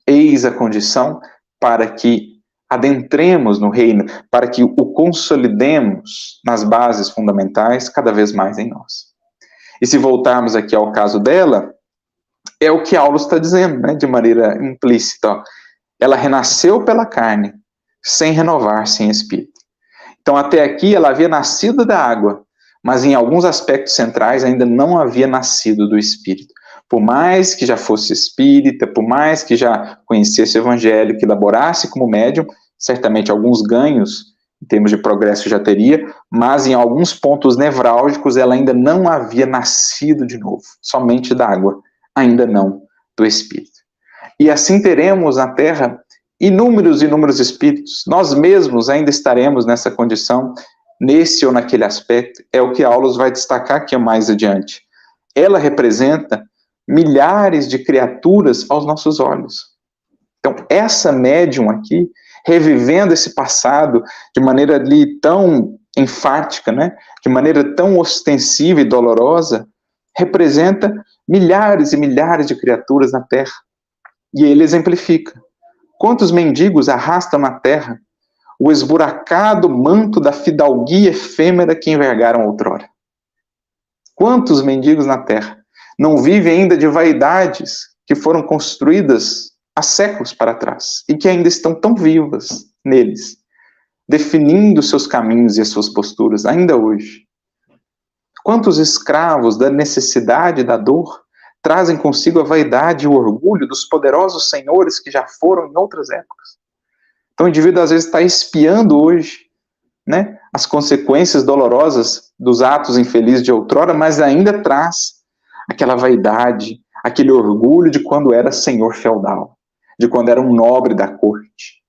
Eis a condição para que adentremos no reino, para que o consolidemos nas bases fundamentais cada vez mais em nós. E se voltarmos aqui ao caso dela, é o que Aulo está dizendo, né, de maneira implícita. Ó. Ela renasceu pela carne, sem renovar-se em espírito. Então, até aqui, ela havia nascido da água, mas em alguns aspectos centrais ainda não havia nascido do espírito. Por mais que já fosse espírita, por mais que já conhecesse o evangelho, que laborasse como médium, certamente alguns ganhos em termos de progresso já teria, mas em alguns pontos nevrálgicos ela ainda não havia nascido de novo, somente da água, ainda não do espírito. E assim teremos na Terra inúmeros espíritos. Nós mesmos ainda estaremos nessa condição, nesse ou naquele aspecto. É o que Aulos vai destacar aqui mais adiante. Ela representa milhares de criaturas aos nossos olhos. Então, essa médium aqui, revivendo esse passado de maneira ali tão enfática, né? De maneira tão ostensiva e dolorosa, representa milhares e milhares de criaturas na Terra. E ele exemplifica. Quantos mendigos arrastam na terra o esburacado manto da fidalguia efêmera que envergaram outrora? Quantos mendigos na terra não vivem ainda de vaidades que foram construídas há séculos para trás e que ainda estão tão vivas neles, definindo seus caminhos e as suas posturas ainda hoje? Quantos escravos da necessidade e da dor trazem consigo a vaidade e o orgulho dos poderosos senhores que já foram em outras épocas? Então o indivíduo às vezes está espiando hoje, né, as consequências dolorosas dos atos infelizes de outrora, mas ainda traz aquela vaidade, aquele orgulho de quando era senhor feudal, de quando era um nobre da corte.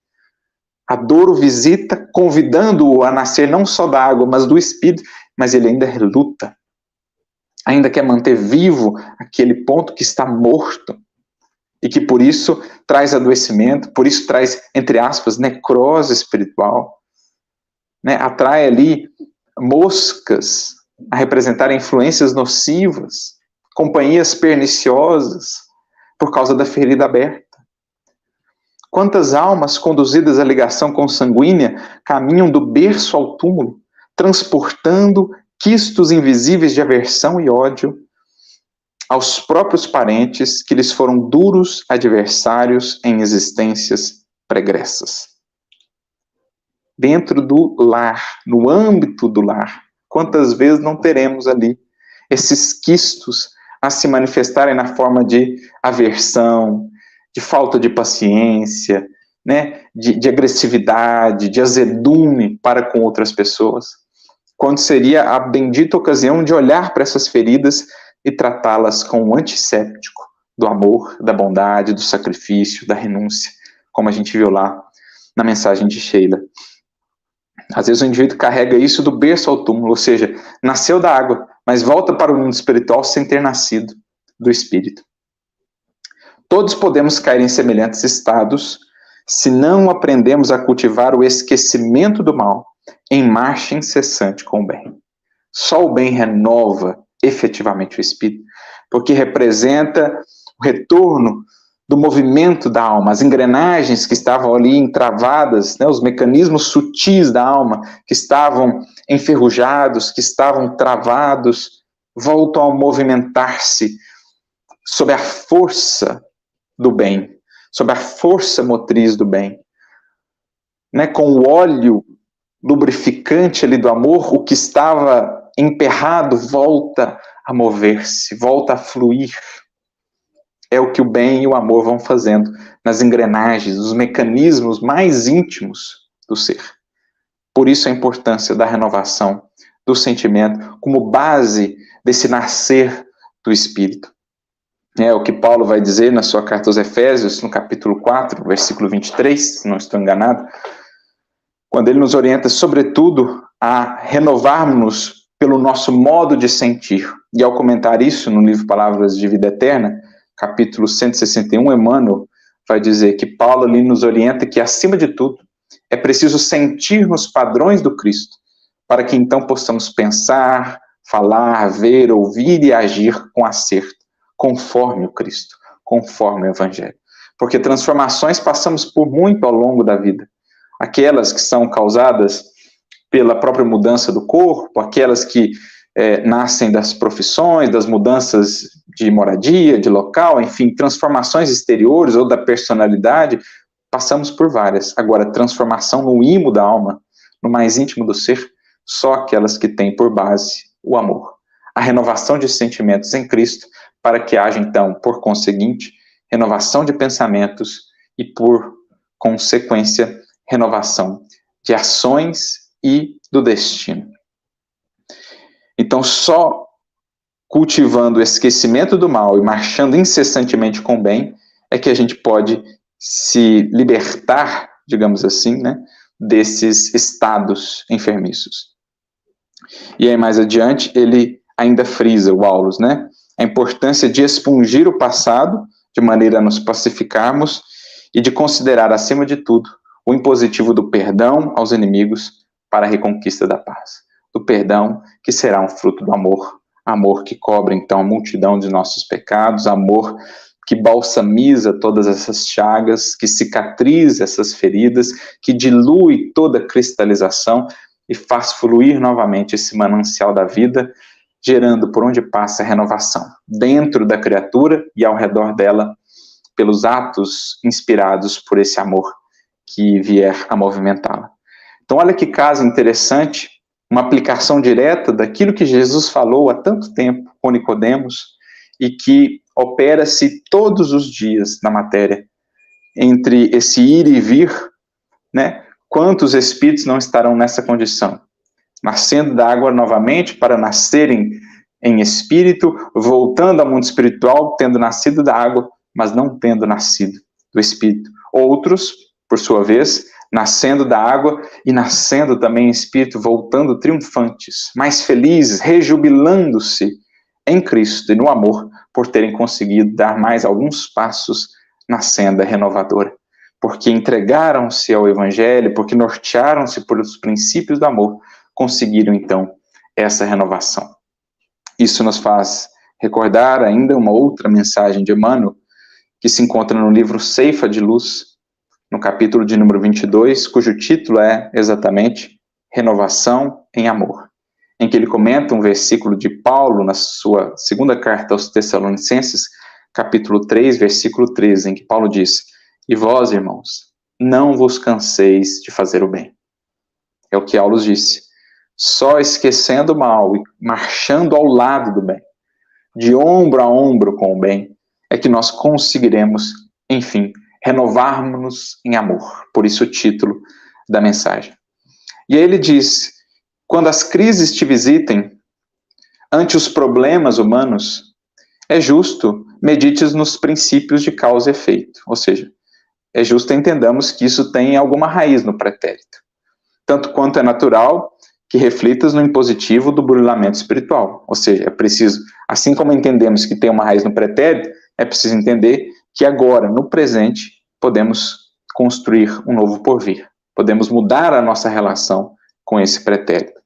A dor o visita, convidando-o a nascer não só da água, mas do espírito, mas ele ainda reluta. Ainda quer manter vivo aquele ponto que está morto e que por isso traz adoecimento, por isso traz, entre aspas, necrose espiritual, né? Atrai ali moscas a representar influências nocivas, companhias perniciosas por causa da ferida aberta. Quantas almas conduzidas à ligação consanguínea caminham do berço ao túmulo, transportando quistos invisíveis de aversão e ódio aos próprios parentes que lhes foram duros adversários em existências pregressas. Dentro do lar, no âmbito do lar, quantas vezes não teremos ali esses quistos a se manifestarem na forma de aversão, de falta de paciência, né, de agressividade, de azedume para com outras pessoas, quando seria a bendita ocasião de olhar para essas feridas e tratá-las com um antisséptico do amor, da bondade, do sacrifício, da renúncia, como a gente viu lá na mensagem de Sheila. Às vezes o indivíduo carrega isso do berço ao túmulo, ou seja, nasceu da água, mas volta para o mundo espiritual sem ter nascido do espírito. Todos podemos cair em semelhantes estados se não aprendemos a cultivar o esquecimento do mal em marcha incessante com o bem. Só o bem renova efetivamente o Espírito, porque representa o retorno do movimento da alma, as engrenagens que estavam ali entravadas, né, os mecanismos sutis da alma que estavam enferrujados, que estavam travados, voltam a movimentar-se sob a força do bem, sob a força motriz do bem. Né, com o óleo lubrificante ali do amor, o que estava emperrado volta a mover-se, volta a fluir. É o que o bem e o amor vão fazendo nas engrenagens, nos mecanismos mais íntimos do ser. Por isso a importância da renovação do sentimento como base desse nascer do Espírito. É o que Paulo vai dizer na sua carta aos Efésios, no capítulo 4, versículo 23, se não estou enganado, quando ele nos orienta, sobretudo, a renovarmos-nos pelo nosso modo de sentir. E ao comentar isso no livro Palavras de Vida Eterna, capítulo 161, Emmanuel vai dizer que Paulo ali nos orienta que, acima de tudo, é preciso sentir nos padrões do Cristo, para que então possamos pensar, falar, ver, ouvir e agir com acerto, conforme o Cristo, conforme o Evangelho. Porque transformações passamos por muito ao longo da vida. Aquelas que são causadas pela própria mudança do corpo, aquelas que nascem das profissões, das mudanças de moradia, de local, enfim, transformações exteriores ou da personalidade, passamos por várias. Agora, transformação no imo da alma, no mais íntimo do ser, só aquelas que têm por base o amor. A renovação de sentimentos em Cristo, para que haja, então, por conseguinte, renovação de pensamentos e, por consequência, renovação de ações e do destino. Então, só cultivando o esquecimento do mal e marchando incessantemente com o bem, é que a gente pode se libertar, digamos assim, né, desses estados enfermiços. E aí, mais adiante, ele ainda frisa, o Aulus, né, a importância de expungir o passado, de maneira a nos pacificarmos, e de considerar, acima de tudo, o impositivo do perdão aos inimigos para a reconquista da paz. Do perdão, que será um fruto do amor. Amor que cobre, então, a multidão de nossos pecados, amor que balsamiza todas essas chagas, que cicatriza essas feridas, que dilui toda cristalização e faz fluir novamente esse manancial da vida, gerando por onde passa a renovação, dentro da criatura e ao redor dela, pelos atos inspirados por esse amor que vier a movimentá-la. Então, olha que caso interessante, uma aplicação direta daquilo que Jesus falou há tanto tempo com Nicodemos e que opera-se todos os dias na matéria, entre esse ir e vir, né? Quantos espíritos não estarão nessa condição? Nascendo da água novamente para nascerem em espírito, voltando ao mundo espiritual, tendo nascido da água, mas não tendo nascido do espírito. Outros, por sua vez, nascendo da água e nascendo também em espírito, voltando triunfantes, mais felizes, rejubilando-se em Cristo e no amor, por terem conseguido dar mais alguns passos na senda renovadora. Porque entregaram-se ao Evangelho, porque nortearam-se por os princípios do amor, conseguiram então essa renovação. Isso nos faz recordar ainda uma outra mensagem de Emmanuel, que se encontra no livro Ceifa de Luz, no capítulo de número 22, cujo título é exatamente Renovação em Amor, em que ele comenta um versículo de Paulo na sua segunda carta aos Tessalonicenses, capítulo 3, versículo 13, em que Paulo diz: "E vós, irmãos, não vos canseis de fazer o bem." É o que Aulus disse. Só esquecendo o mal e marchando ao lado do bem, de ombro a ombro com o bem, é que nós conseguiremos, enfim, renovarmos-nos em amor. Por isso o título da mensagem. E aí ele diz: quando as crises te visitem, ante os problemas humanos, é justo medites nos princípios de causa e efeito. Ou seja, é justo entendamos que isso tem alguma raiz no pretérito. Tanto quanto é natural que reflitas no impositivo do burilamento espiritual. Ou seja, é preciso, assim como entendemos que tem uma raiz no pretérito, é preciso entender que agora, no presente, podemos construir um novo porvir. Podemos mudar a nossa relação com esse pretérito,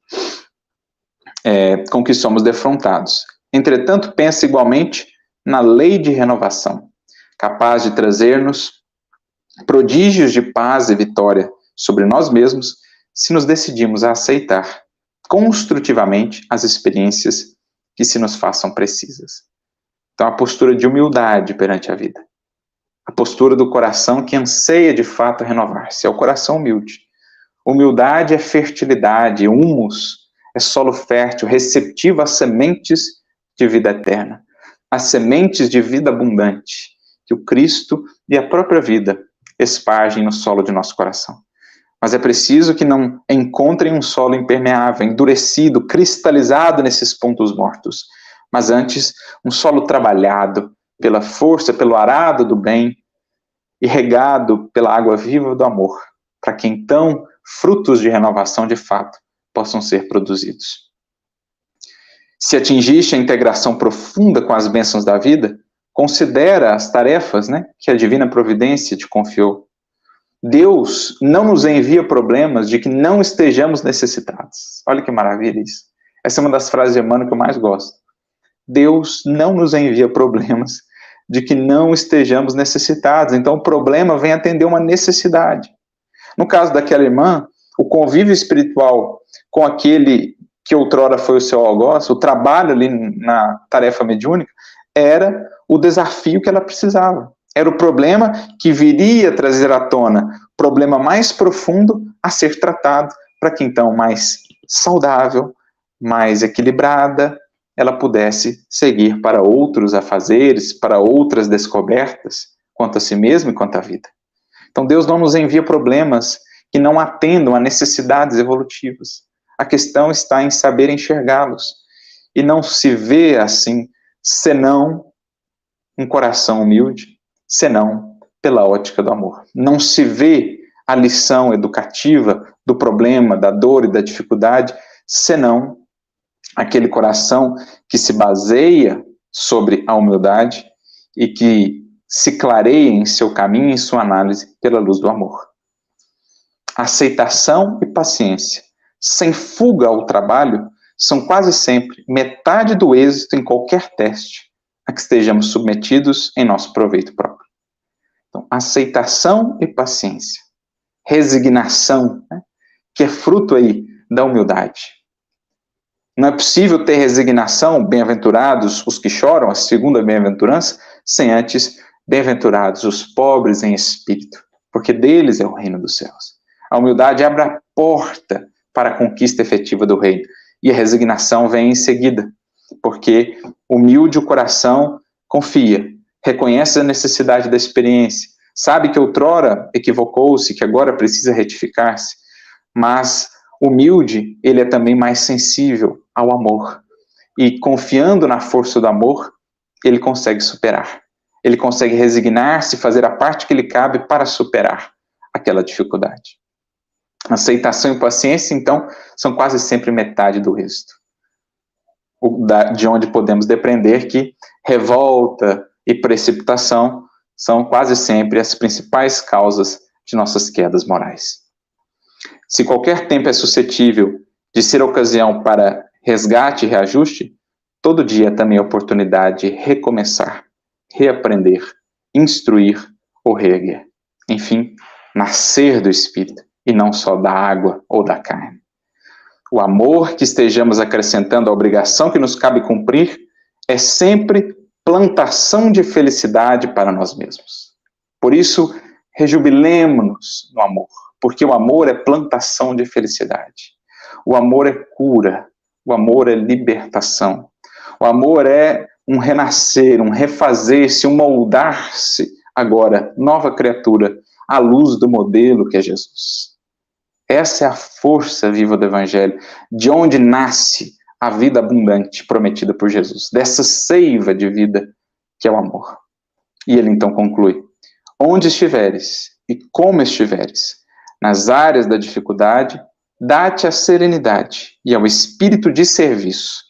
com que somos defrontados. Entretanto, pensa igualmente na lei de renovação, capaz de trazer-nos prodígios de paz e vitória sobre nós mesmos, se nos decidimos a aceitar construtivamente as experiências que se nos façam precisas. Então, a postura de humildade perante a vida. A postura do coração que anseia de fato renovar-se. É o coração humilde. Humildade é fertilidade, humus é solo fértil, receptivo às sementes de vida eterna, às sementes de vida abundante, que o Cristo e a própria vida espargem no solo de nosso coração. Mas é preciso que não encontrem um solo impermeável, endurecido, cristalizado nesses pontos mortos, mas antes um solo trabalhado pela força, pelo arado do bem e regado pela água viva do amor, para que então frutos de renovação de fato possam ser produzidos. Se atingiste a integração profunda com as bênçãos da vida, considera as tarefas, que a divina providência te confiou. Deus não nos envia problemas de que não estejamos necessitados. Olha que maravilha isso. Essa é uma das frases de Emmanuel que eu mais gosto. Deus não nos envia problemas de que não estejamos necessitados. Então o problema vem atender uma necessidade. No caso daquela irmã, o convívio espiritual com aquele que outrora foi o seu algoz, o trabalho ali na tarefa mediúnica, era o desafio que ela precisava. Era o problema que viria trazer à tona, problema mais profundo a ser tratado, para que então mais saudável, mais equilibrada, ela pudesse seguir para outros afazeres, para outras descobertas, quanto a si mesma e quanto à vida. Então Deus não nos envia problemas que não atendam a necessidades evolutivas. A questão está em saber enxergá-los. E não se vê assim, senão um coração humilde, senão pela ótica do amor. Não se vê a lição educativa do problema, da dor e da dificuldade, senão aquele coração que se baseia sobre a humildade e que se clareia em seu caminho e em sua análise pela luz do amor. Aceitação e paciência, sem fuga ao trabalho, são quase sempre metade do êxito em qualquer teste a que estejamos submetidos em nosso proveito próprio. Então, aceitação e paciência, resignação, que é fruto aí da humildade. Não é possível ter resignação, bem-aventurados os que choram, a segunda bem-aventurança, sem antes bem-aventurados os pobres em espírito, porque deles é o reino dos céus. A humildade abre a porta para a conquista efetiva do reino, e a resignação vem em seguida, porque humilde o coração confia, reconhece a necessidade da experiência, sabe que outrora equivocou-se, que agora precisa retificar-se, mas humilde, ele é também mais sensível ao amor, e confiando na força do amor, ele consegue superar, ele consegue resignar-se, fazer a parte que lhe cabe para superar aquela dificuldade. Aceitação e paciência, então, são quase sempre metade do êxito. De onde podemos depreender que revolta e precipitação são quase sempre as principais causas de nossas quedas morais. Se qualquer tempo é suscetível de ser ocasião para resgate e reajuste, todo dia é também oportunidade de recomeçar, reaprender, instruir ou reerguer. Enfim, nascer do Espírito e não só da água ou da carne. O amor que estejamos acrescentando à obrigação que nos cabe cumprir é sempre plantação de felicidade para nós mesmos. Por isso, rejubilemo-nos no amor, porque o amor é plantação de felicidade. O amor é cura, o amor é libertação. O amor é um renascer, um refazer-se, um moldar-se agora, nova criatura, à luz do modelo que é Jesus. Essa é a força viva do Evangelho, de onde nasce a vida abundante prometida por Jesus, dessa seiva de vida que é o amor. E ele então conclui: onde estiveres e como estiveres, nas áreas da dificuldade, dá-te a serenidade e ao espírito de serviço,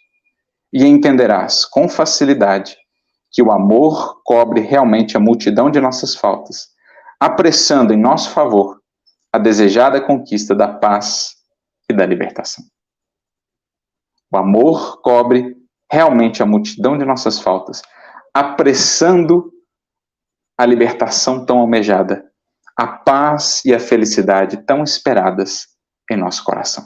e entenderás com facilidade que o amor cobre realmente a multidão de nossas faltas, apressando em nosso favor a desejada conquista da paz e da libertação. O amor cobre realmente a multidão de nossas faltas, apressando a libertação tão almejada, a paz e a felicidade tão esperadas em nosso coração.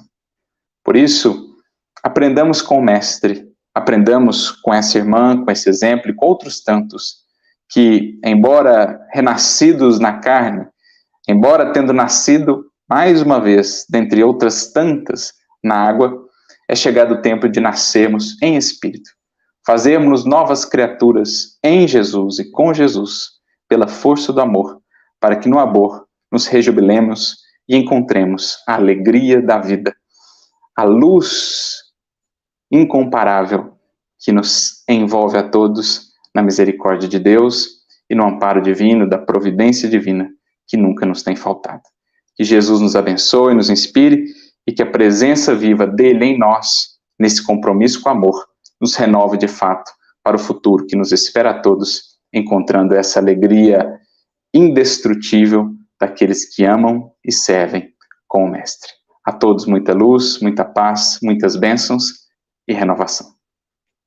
Por isso, aprendamos com o Mestre, aprendamos com essa irmã, com esse exemplo e com outros tantos, que, embora renascidos na carne, embora tendo nascido mais uma vez, dentre outras tantas, na água, é chegado o tempo de nascermos em espírito, fazermos novas criaturas em Jesus e com Jesus, pela força do amor, para que no amor nos rejubilemos e encontremos a alegria da vida, a luz incomparável que nos envolve a todos na misericórdia de Deus e no amparo divino, da providência divina, que nunca nos tem faltado. Que Jesus nos abençoe, nos inspire e que a presença viva dele em nós, nesse compromisso com o amor, nos renove de fato para o futuro que nos espera a todos, encontrando essa alegria indestrutível daqueles que amam e servem com o Mestre. A todos muita luz, muita paz, muitas bênçãos e renovação.